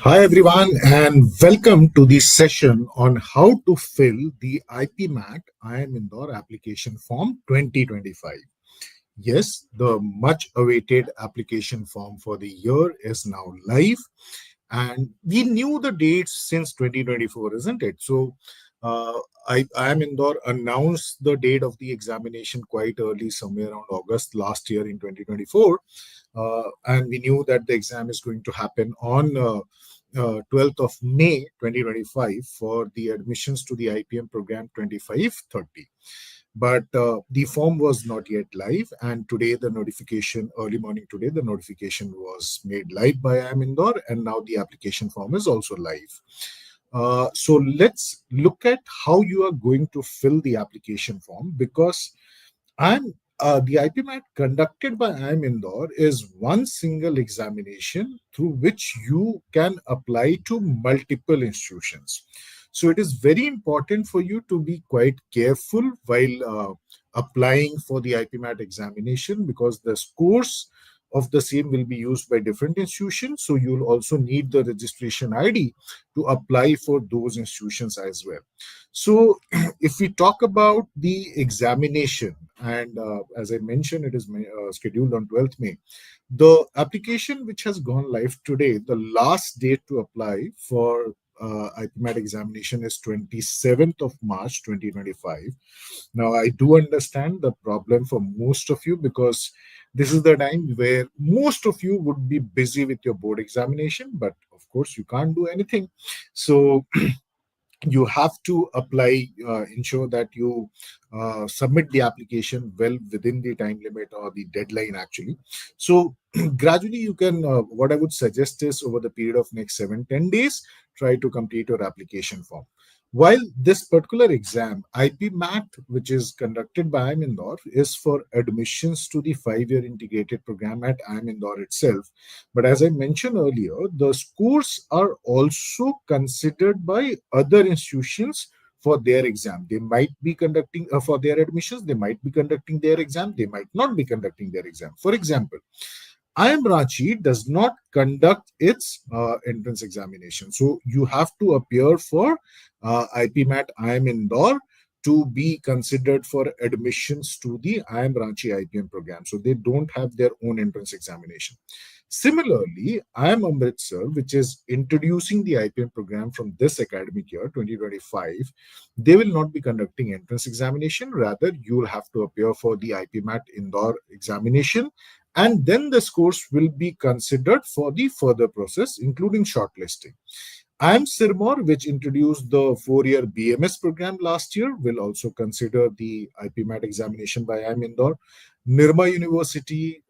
Hi everyone and welcome to the session on how to fill the IPMAT IIM Indore application form 2025. Yes, the much awaited application form for the year is now live, and we knew the dates since 2024, isn't it? So uh, IIM Indore announced the date of the examination quite early, somewhere around August last year in 2024, and we knew that the exam is going to happen on 12th of May 2025 for the admissions to the IPM program 2530. But the form was not yet live, and today the notification, early morning today, the notification was made live by IIM Indore, and now the application form is also live. So let's look at how you are going to fill the application form, because the IPMAT conducted by IIM Indore is one single examination through which you can apply to multiple institutions. So it is very important for you to be quite careful while applying for the IPMAT examination, because the scores of the same will be used by different institutions. So you'll also need the registration ID to apply for those institutions as well. So if we talk about the examination, and as I mentioned, it is scheduled on 12th May. The application which has gone live today, the last date to apply for IPMAT examination is 27th of March 2025. Now, I do understand the problem for most of you, because this is the time where most of you would be busy with your board examination, but of course, you can't do anything. So you have to apply, ensure that you submit the application well within the time limit or the deadline actually. So gradually you can, what I would suggest is, over the period of next 7-10 days, try to complete your application form. While this particular exam, IPMAT, which is conducted by IIM Indore, is for admissions to the 5-year integrated program at IIM Indore itself. But as I mentioned earlier, the scores are also considered by other institutions for their exam. They might be conducting, for their admissions, they might be conducting their exam, they might not be conducting their exam. For example, IIM Ranchi does not conduct its entrance examination. So you have to appear for IPMAT IIM Indore to be considered for admissions to the IIM Ranchi IPM program. So they don't have their own entrance examination. Similarly, IIM Amritsar, which is introducing the IPM program from this academic year, 2025, they will not be conducting entrance examination. Rather, you will have to appear for the IPMAT Indore examination, and then the scores will be considered for the further process, including shortlisting. IIM Sirmaur, which introduced the 4-year BMS program last year, will also consider the IPMAT examination by IIM Indore. Nirma University,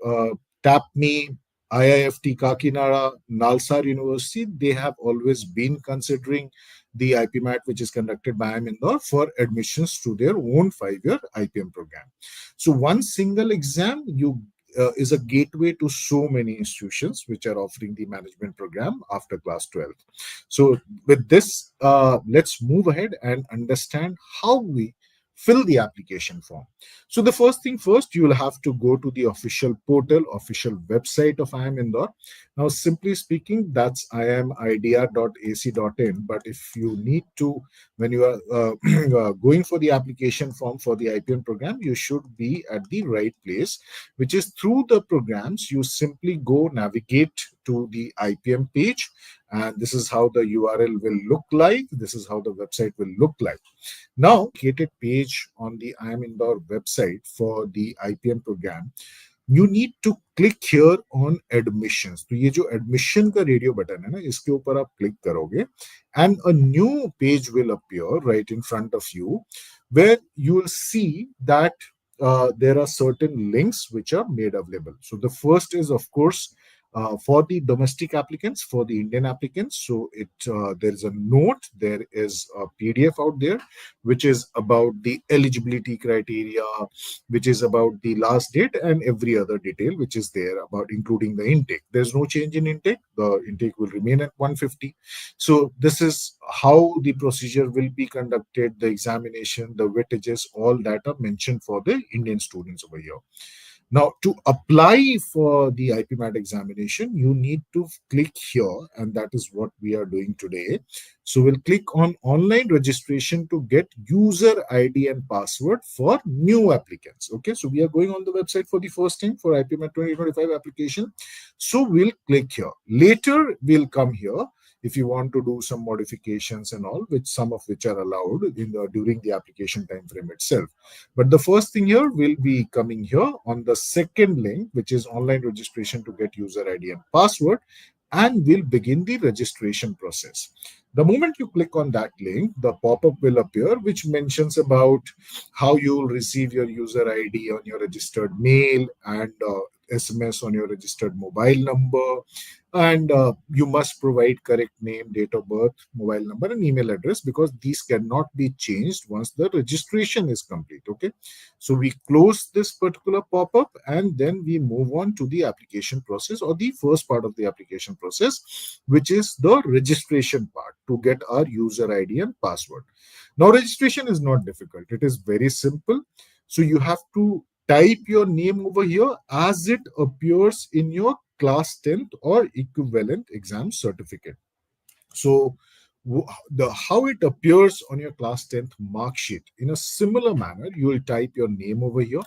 TAPME, IIFT Kakinada, Nalsar University, they have always been considering the IPMAT, which is conducted by IIM Indore, for admissions to their own 5-year IPM program. So one single exam is a gateway to so many institutions which are offering the management program after class 12. So with this, let's move ahead and understand how we fill the application form. So the first thing first, you will have to go to the official portal, official website of IIM Indore. Now, simply speaking, that's iamidr.ac.in. But if you need to, when you are going for the application form for the IPM program, you should be at the right place, which is through the programs. You simply go navigate to the IPM page, and this is how the URL will look like. This is how the website will look like. Now, created page on the IIM Indore website for the IPM program, you need to click here on admissions. तो ये जो admission का radio button है ना, इसके ऊपर आप click करोगे, and a new page will appear right in front of you, where you will see that there are certain links which are made available. So the first is, of course, for the domestic applicants, for the Indian applicants. So there is a note, there is a PDF out there, which is about the eligibility criteria, which is about the last date, and every other detail which is there about, including the intake. There's no change in intake. The intake will remain at 150. So this is how the procedure will be conducted, the examination, the weightages, all that are mentioned for the Indian students over here. Now, to apply for the IPMAT examination, you need to click here, and that is what we are doing today. So we'll click on online registration to get user ID and password for new applicants. Okay, so we are going on the website for the first time for IPMAT 2025 application. So we'll click here. Later, we'll come here if you want to do some modifications and all, which some of which are allowed during the application time frame itself. But the first thing here will be coming here on the second link, which is online registration to get user ID and password, and we'll begin the registration process. The moment you click on that link, the pop-up will appear, which mentions about how you will receive your user ID on your registered mail and SMS on your registered mobile number, and you must provide correct name, date of birth, mobile number, and email address, because these cannot be changed once the registration is complete. Okay, so we close this particular pop-up and then we move on to the application process, or the first part of the application process, which is the registration part to get our user ID and password. Now, registration is not difficult, it is very simple. So you have to type your name over here as it appears in your class 10th or equivalent exam certificate. So the how it appears on your class 10th mark sheet, in a similar manner, you will type your name over here.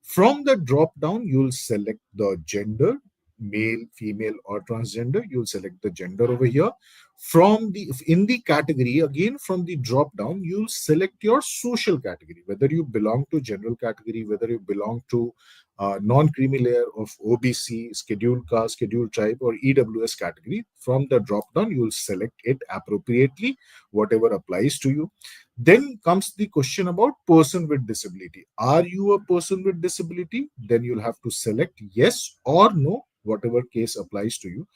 From the drop down, you'll select the gender, male, female, or transgender. You'll select the gender over here. From the in the category, again from the drop down, you'll select your social category, whether you belong to general category, whether you belong to non-creamy layer of OBC, scheduled caste, scheduled tribe, or EWS category. From the drop down, you'll select it appropriately, whatever applies to you. Then comes the question about person with disability. Are you a person with disability? Then you'll have to select yes or no, whatever case applies to you.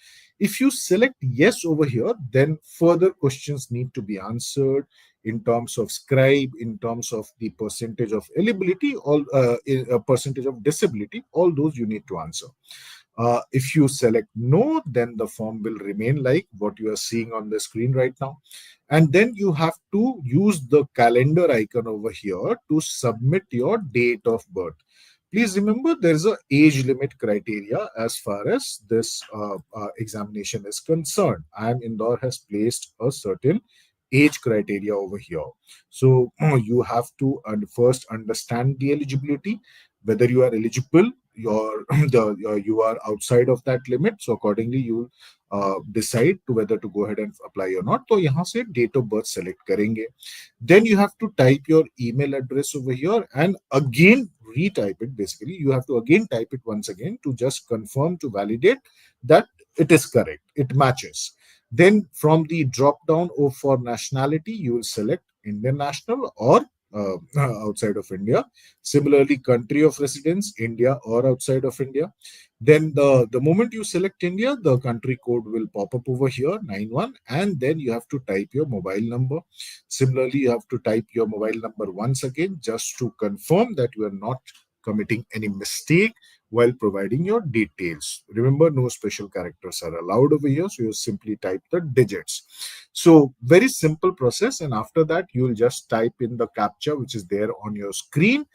If you select yes over here, then further questions need to be answered in terms of scribe, in terms of the percentage of eligibility, all percentage of disability, all those you need to answer. If you select no, then the form will remain like what you are seeing on the screen right now. And then you have to use the calendar icon over here to submit your date of birth. Please remember, there is a age limit criteria as far as this examination is concerned. IIM Indore has placed a certain age criteria over here. So you have to first understand the eligibility, whether you are eligible, you are outside of that limit. So accordingly, you decide to whether to go ahead and apply or not. तो यहाँ से date of birth select करेंगे. Then you have to type your email address over here and again retype it. Basically, you have to again type it once again to just confirm, to validate that it is correct, it matches. Then from the drop down for nationality, you will select Indian national or outside of India. Similarly, country of residence, India or outside of India. Then the moment you select India, the country code will pop up over here, 91, and then you have to type your mobile number. Similarly, you have to type your mobile number once again just to confirm that you are not committing any mistake while providing your details. Remember, no special characters are allowed over here, so you simply type the digits. So very simple process, and after that you will just type in the captcha which is there on your screen,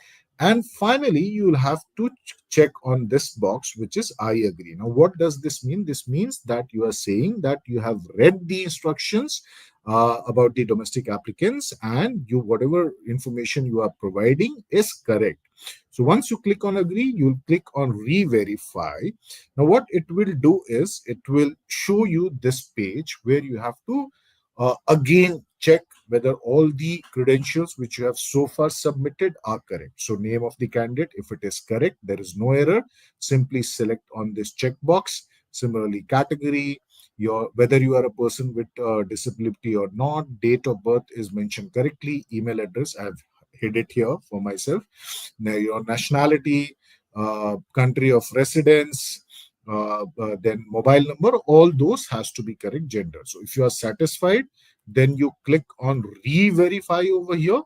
and finally you will have to check on this box which is I agree. Now what does this mean? This means that you are saying that you have read the instructions about the domestic applicants, and you whatever information you are providing is correct. So once you click on agree, you'll click on re-verify. Now what it will do is it will show you this page where you have to again check whether all the credentials which you have so far submitted are correct. So name of the candidate, if it is correct, there is no error, simply select on this checkbox. Similarly, category, your whether you are a person with disability or not, date of birth is mentioned correctly, email address, I've hid it here for myself. Now your nationality, country of residence, then mobile number, all those has to be correct, gender. So if you are satisfied, then you click on re-verify over here,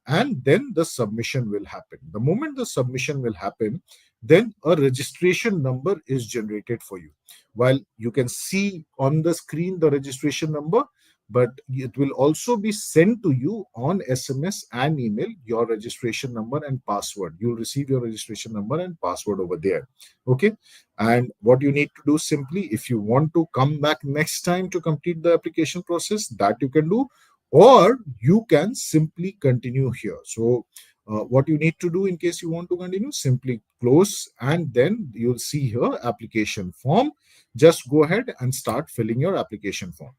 and then the submission will happen. The moment the submission will happen, then a registration number is generated for you. While you can see on the screen the registration number, but it will also be sent to you on SMS and email, your registration number and password. You'll receive your registration number and password over there. Okay. And what you need to do simply, if you want to come back next time to complete the application process, that you can do, or you can simply continue here. So what you need to do in case you want to continue, simply close, and then you'll see here application form. Just go ahead and start filling your application form.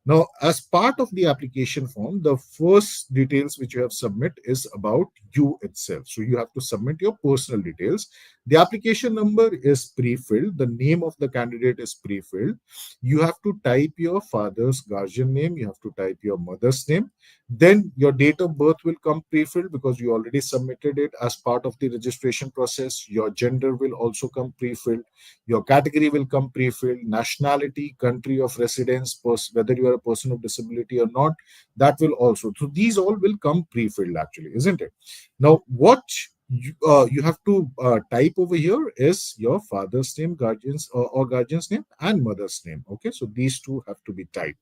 Now, as part of the application form, the first details which you have submit is about you itself. So you have to submit your personal details. The application number is pre-filled. The name of the candidate is pre-filled. You have to type your father's guardian name. You have to type your mother's name. Then your date of birth will come pre-filled because you already submitted it as part of the registration process. Your gender will also come pre-filled. Your category will come pre-filled. Nationality, country of residence, whether you are a person of disability or not, that will also. So these all will come pre-filled actually, isn't it? Now, what you have to type over here is your father's name, guardian's or guardian's name, and mother's name. Okay, so these two have to be typed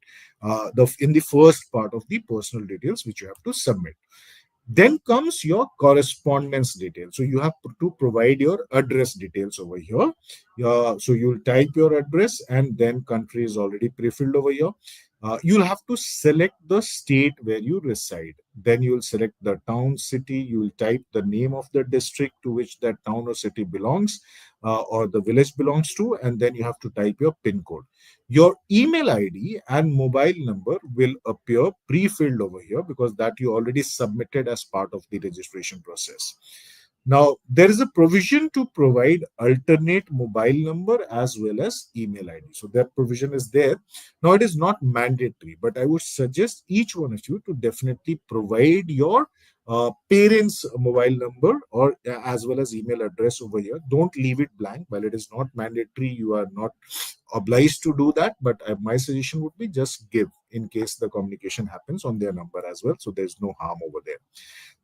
in the first part of the personal details which you have to submit. Then comes your correspondence details. So you have to provide your address details over here. So you'll type your address, and then country is already pre-filled over here. You'll have to select the state where you reside. Then you'll select the town, city. You'll type the name of the district to which that town or city belongs, or the village belongs to, and then you have to type your PIN code. Your email ID and mobile number will appear pre-filled over here because that you already submitted as part of the registration process. Now, there is a provision to provide alternate mobile number as well as email ID. So that provision is there. Now, it is not mandatory, but I would suggest each one of you to definitely provide your parents' mobile number or as well as email address over here. Don't leave it blank. While it is not mandatory, you are not obliged to do that, but my suggestion would be just give in case the communication happens on their number as well. So there's no harm over there.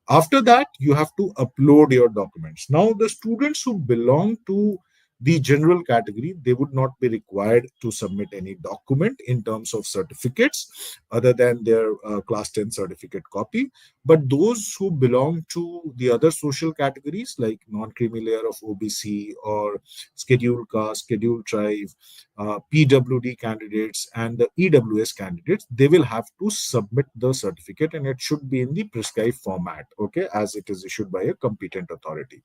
After that, you have to upload your documents. Now, the students who belong to the general category, they would not be required to submit any document in terms of certificates other than their class 10 certificate copy. But those who belong to the other social categories like non-creamy layer of OBC or scheduled caste, scheduled tribe, PWD candidates and the EWS candidates, they will have to submit the certificate, and it should be in the prescribed format, okay, as it is issued by a competent authority.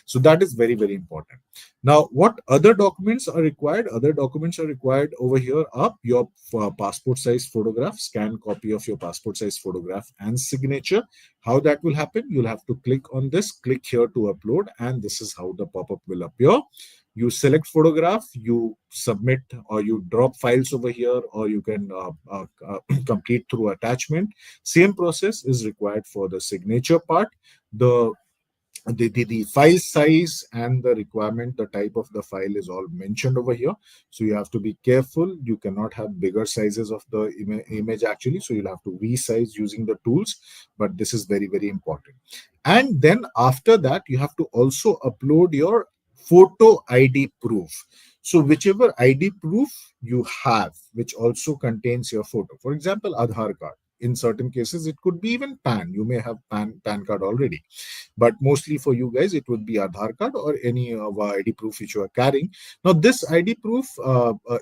So that is very, very important. Now, what other documents are required? Other documents are required over here are your passport size photograph, scanned copy of your passport size photograph and signature. How that will happen? You'll have to click on this, click here to upload, and this is how the pop-up will appear. You select photograph, you submit, or you drop files over here, or you can complete through attachment. Same process is required for the signature part. The file size and the requirement, the type of the file is all mentioned over here. So you have to be careful. You cannot have bigger sizes of the image actually. So you'll have to resize using the tools, but this is very, very important. And then after that, you have to also upload your photo ID proof. So whichever ID proof you have, which also contains your photo, for example, Aadhaar card. In certain cases, it could be even PAN. You may have PAN card already, but mostly for you guys, it would be Aadhaar card or any ID proof which you are carrying. Now, this ID proof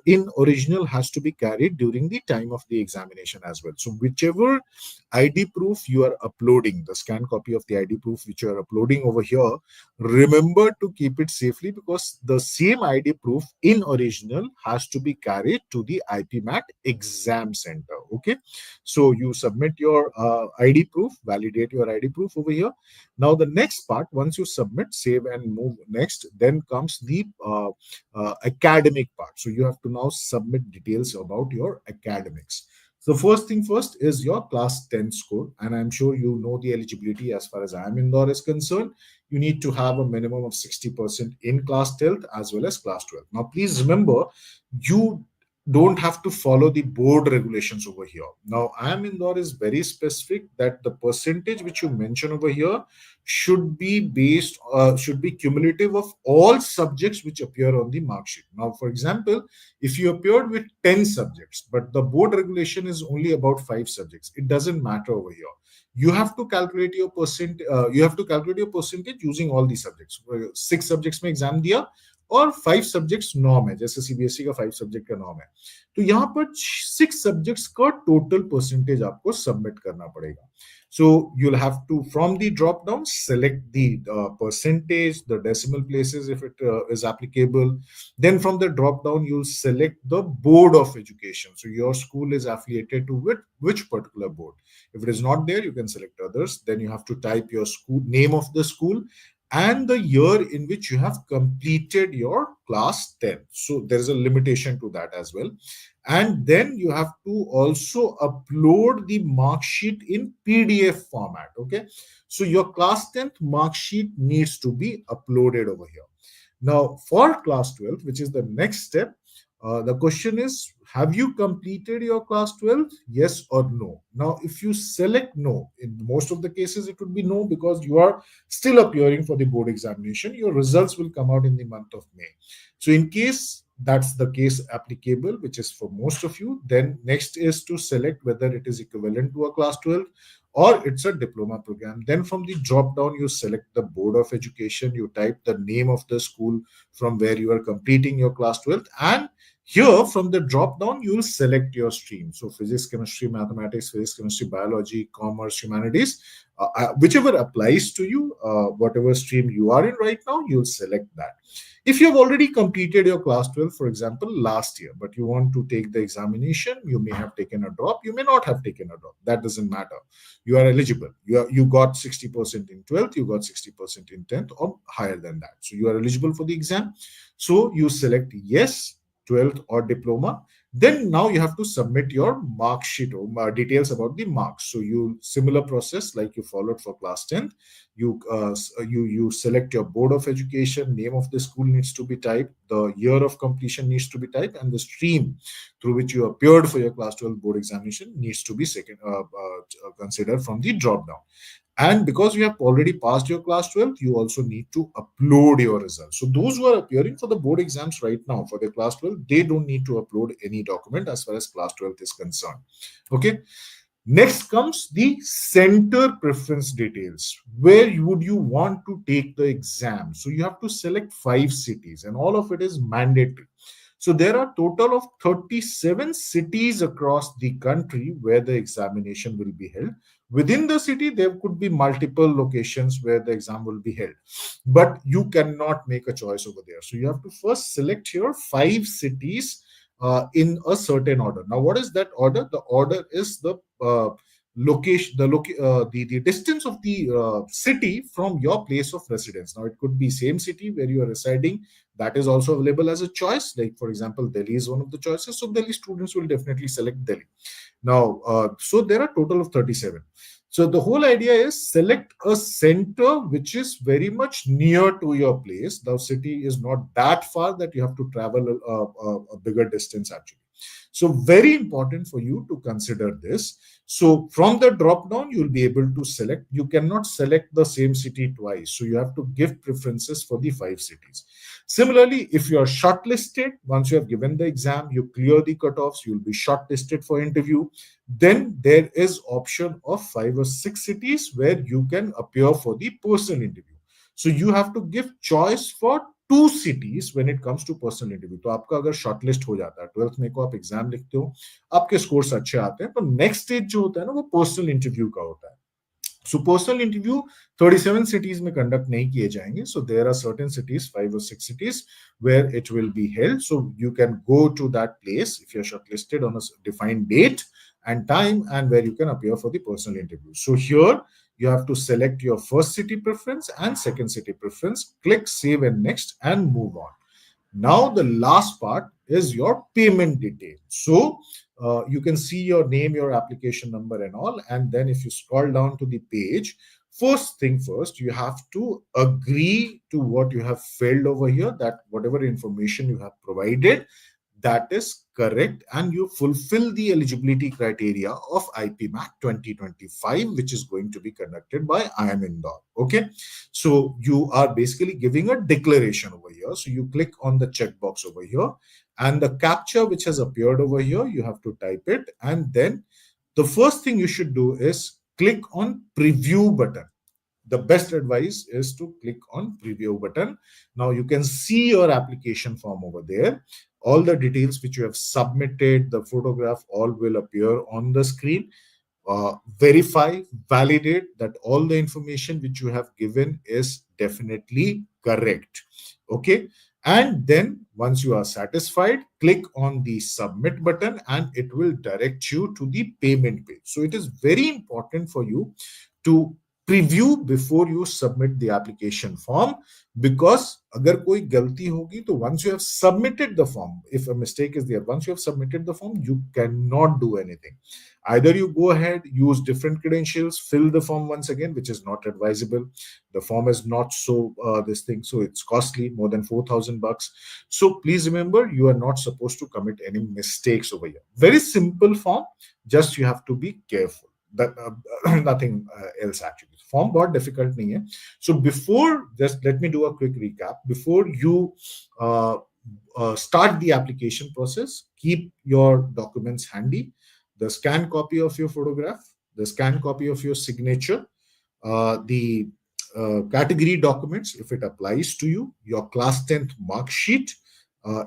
in original has to be carried during the time of the examination as well. So whichever ID proof you are uploading, the scanned copy of the ID proof which you are uploading over here, remember to keep it safely because the same ID proof in original has to be carried to the IPMAT exam center. Okay, so you submit your ID proof, validate your ID proof over here. Now, the next part, once you submit, save and move next, then comes the academic part. So you have to now submit details about your academics. So first thing first is your class 10 score, and I'm sure you know the eligibility as far as IIM Indore is concerned. You need to have a minimum of 60% in class 10th as well as class 12. Now, please remember, you don't have to follow the board regulations over here. Now, IIM Indore is very specific that the percentage which you mention over here should be cumulative of all subjects which appear on the mark sheet. Now, for example, if you appeared with 10 subjects, but the board regulation is only about 5 subjects, it doesn't matter over here. You have to calculate your percentage using all the subjects. 6 subjects में exam दिया और 5 subjects norm है, जैसे CBSE का 5 subject का norm है, तो यहाँ पर 6 सब्जेक्ट्स का टोटल परसेंटेज आपको सबमिट करना पड़ेगा. So you'll have to, from the drop down, select the percentage, the decimal places if it is applicable. Then from the drop down, you'll select the board of education. So your school is affiliated to which particular board. If it is not there, you can select others. Then you have to type your school name of the school and the year in which you have completed your class 10. So there's a limitation to that as well. And then you have to also upload the mark sheet in PDF format. Okay. So your class 10th mark sheet needs to be uploaded over here. Now, for class 12, which is the next step, the question is, have you completed your class 12? Yes or no? Now, if you select no, in most of the cases, it would be no because you are still appearing for the board examination. Your results will come out in the month of May. So in case that's the case applicable, which is for most of you, then next is to select whether it is equivalent to a class 12 or it's a diploma program. Then from the drop down, you select the board of education, you type the name of the school from where you are completing your class 12, and here from the drop down, you will select your stream. So physics, chemistry, mathematics, physics, chemistry, biology, commerce, humanities, whichever applies to you, whatever stream you are in right now, you'll select that. If you have already completed your class 12, for example, last year, but you want to take the examination, you may have taken a drop, you may not have taken a drop. That doesn't matter. You are eligible. You got 60% in 12th, you got 60% in 10th, or higher than that. So you are eligible for the exam. So you select yes, 12th or diploma. Then now you have to submit your mark sheet or details about the marks. So you similar process like you followed for class 10th. You select your board of education, name of the school needs to be typed, the year of completion needs to be typed, and the stream through which you appeared for your class 12 board examination needs to be considered from the drop down. And because you have already passed your class 12, you also need to upload your results. So those who are appearing for the board exams right now for their class 12, they don't need to upload any document as far as class 12 is concerned. Okay. Next comes the center preference details. Where would you want to take the exam? So you have to select 5 cities and all of it is mandatory. So there are total of 37 cities across the country where the examination will be held. Within the city, there could be multiple locations where the exam will be held, but you cannot make a choice over there. So you have to first select your 5 cities in a certain order. Now, what is that order? The order is the location, the distance of the city from your place of residence. Now, it could be same city where you are residing. That is also available as a choice. Like, for example, Delhi is one of the choices. So Delhi students will definitely select Delhi. Now, so there are total of 37. So the whole idea is select a center which is very much near to your place. The city is not that far that you have to travel a bigger distance actually. So very important for you to consider this. So from the drop down, you'll be able to select. You cannot select the same city twice. So you have to give preferences for the 5 cities. Similarly, if you are shortlisted, once you have given the exam, you clear the cutoffs, you'll be shortlisted for interview. Then there is option of 5 or 6 cities where you can appear for the personal interview. So you have to give choice for 2 cities when it comes to personal interview. तो आपका अगर shortlist हो जाता है 12th में को आप exam लिखते हो, आपके स्कोर्स अच्छे आते हैं, तो नेक्स्ट स्टेज जो होता है ना वो पर्सनल इंटरव्यू का होता है. So personal interview 37 cities में conduct नहीं किए जाएंगे. So there are certain cities, 5 or 6 cities where it will be held. So you can go to that place if you're shortlisted on a defined date and time and where you can appear for the personal interview. So here you have to select your first city preference and second city preference, click save and next and move on. Now the last part is your payment detail. So you can see your name, your application number and all. And then if you scroll down to the page, first thing first, you have to agree to what you have filled over here, that whatever information you have provided, that is correct and you fulfill the eligibility criteria of IPMAT 2025, which is going to be conducted by IIM Indore. Okay, so you are basically giving a declaration over here. So you click on the checkbox over here, and the captcha which has appeared over here, you have to type it, and then the first thing you should do is click on preview button. The best advice is to click on preview button. Now you can see your application form over there. All the details which you have submitted, the photograph, all will appear on the screen. Verify, validate that all the information which you have given is definitely correct. Okay, and then once you are satisfied, click on the submit button and it will direct you to the payment page. So it is very important for you to preview before you submit the application form, because अगर कोई गलती होगी तो once you have submitted the form, if a mistake is there, once you have submitted the form, you cannot do anything. Either you go ahead, use different credentials, fill the form once again, which is not advisable. The form is not so this thing, so it's costly, more than $4,000. So please remember, you are not supposed to commit any mistakes over here. Very simple form, just you have to be careful. That nothing else actually. Form बहुत difficult नहीं है. So before, just let me do a quick recap. Before you start the application process, keep your documents handy. The scanned copy of your photograph, the scanned copy of your signature, the category documents, if it applies to you, your class 10th mark sheet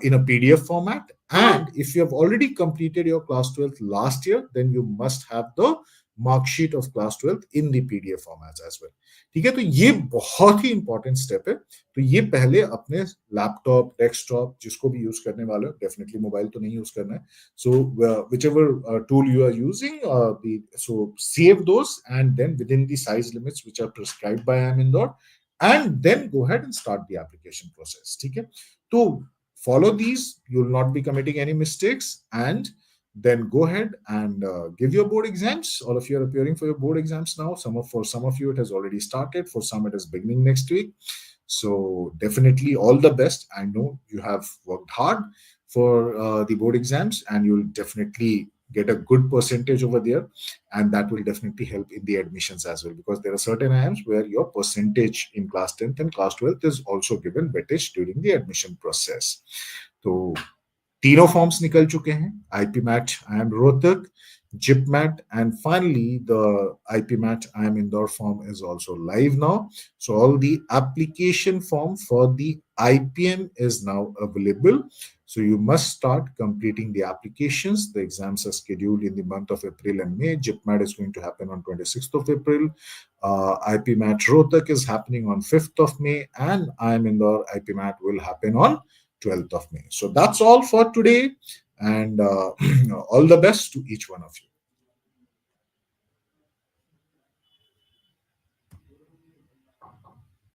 in a PDF format. And if you have already completed your class 12th last year, then you must have the marksheet of class 12th in the PDF formats as well. ठीक है, तो ये बहुत ही important step है. तो ये पहले अपने लैपटॉप, डेस्कटॉप, जिसको भी यूज करने वाले हो, डेफिनेटली मोबाइल तो नहीं यूज करना है. सो whichever tool you are using, so save those and then within the size limits which are prescribed by IIM Indore, and then go ahead and start the application process. ठीक है, तो follow these, you will not be committing any mistakes, and then go ahead and give your board exams. All of you are appearing for your board exams now. For some of you it has already started, for some it is beginning next week. So definitely all the best. I know you have worked hard for the board exams, and you'll definitely get a good percentage over there, and that will definitely help in the admissions as well, because there are certain IIMs where your percentage in class 10th and class 12th is also given weightage during the admission process. So तीनों forms निकल चुके हैं. IPMAT IIM Rohtak, GIPMAT, and finally the IPMAT IIM Indore form is also live now. So all the application form for the IPM is now available. So you must start completing the applications. The exams are scheduled in the month of April and May. GIPMAT is going to happen on 26th of April. IPMAT Rohtak is happening on 5th of May, and IIM Indore IPMAT will happen on 12th of May. So that's all for today, and all the best to each one of you.